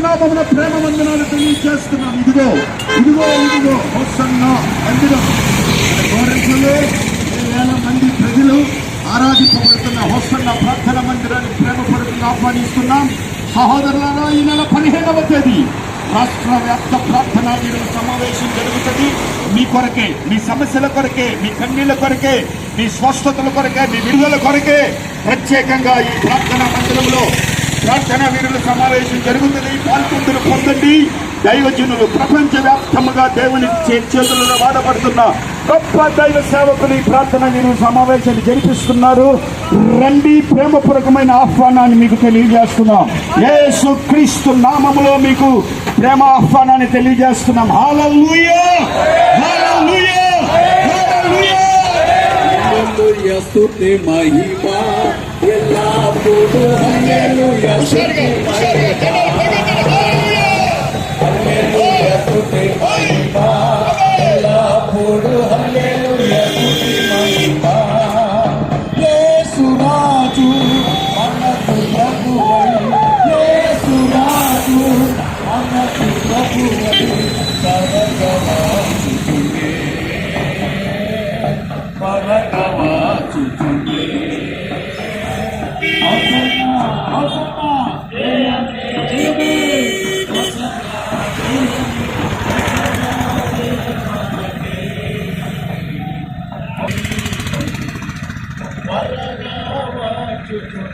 నామమున ప్రేమ వందనాలు తెలియజేస్తున్నాం. ఇదిగో ఇదిగో ఇదిగో హోసన్నా మందిరం గోరెంట్లలో 10,000 మంది ప్రజలు ఆరాధింపబడుతున్న హోసన్నా ప్రార్థన మందిరాన్ని ప్రేమపడుతున్న ఆహ్వానిస్తున్నాం. సహోదరులారా, ఈ నెల 15వ తేదీ రాష్ట్ర వ్యాప్త ప్రార్థనా సమావేశం జరుగుతుంది. మీ కొరకే, మీ సమస్యల కొరకే, మీ కన్నీళ్ల కొరకే, మీ స్వస్థతల కొరకే, మీ విడుదల కొరకే ప్రత్యేకంగా ఈ ప్రార్థనా మందిరంలో ప్రార్థనా వీరుల సమావేశం జరుగుతుంది. పాల్గొంటున్న పొందండి. దైవజనులు ప్రపంచవ్యాప్తంగా దేవుని చేతులలో వాడబడుతున్న గొప్ప దైవ సేవకులు ఈ ప్రార్థనా వీరుల సమావేశాన్ని జరిపిస్తున్నారు. రండి, ప్రేమపూర్వకమైన ఆహ్వానాన్ని మీకు తెలియజేస్తున్నాం. యేసు క్రీస్తు నామములో మీకు ప్రేమ ఆహ్వానాన్ని తెలియజేస్తున్నాం. హల్లెలూయా, హల్లెలూయా, హల్లెలూయా. హల్లెలూయా, స్తుతి మహిమ ఎల్లప్పుడూ. హల్లెలూయా, స్తుతి మహిమ. హల్లెలూయా, స్తుతి మహిమ ఎల్లప్పుడూ. హల్లెలూయా, స్తుతి మహిమ. యేసు రాజు మనకు ప్రభువై, యేసు రాజు మనకు ప్రభువై పరగవాచుచునే, పరగవాచుచునే. హోసన్నా, హోసన్నా, జయమే, హోసన్నా, పరగవాచుచునే.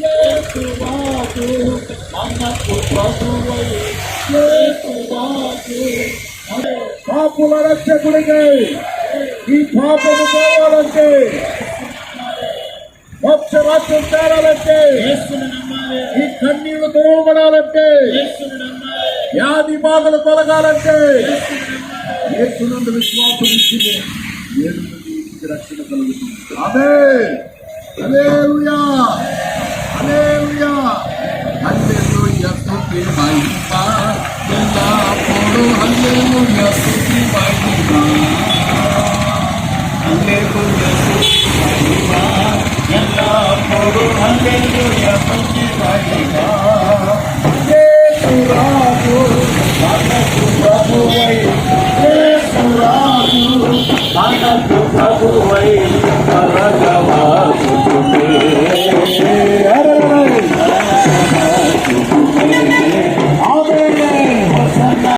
యేసు రాజు మనకు ప్రభువై, యేసు రాజు పాపుల రక్షకుడికి. ఈ పాపము పోవాలంటే, మోక్ష రాజ్యం చేరాలంటే, ఈ కన్నీళ్లు తొలగబడాలంటే, వ్యాధి బాధలు తొలగాలంటే యేసునందు విశ్వాసం ఇచ్చింది రక్షణ కలుగుతుంది. ఆమేన్. హల్లెలూయా, హల్లెలూయా, హల్లెలూయా, స్తుతి మహిమ ఎల్లప్పుడూ. హల్లెలూయా, స్తుతి మహిమ. హల్లెలూయా, స్తుతి మహిమ ఎల్లప్పుడూ. హల్లెలూయా, స్తుతి మహిమ.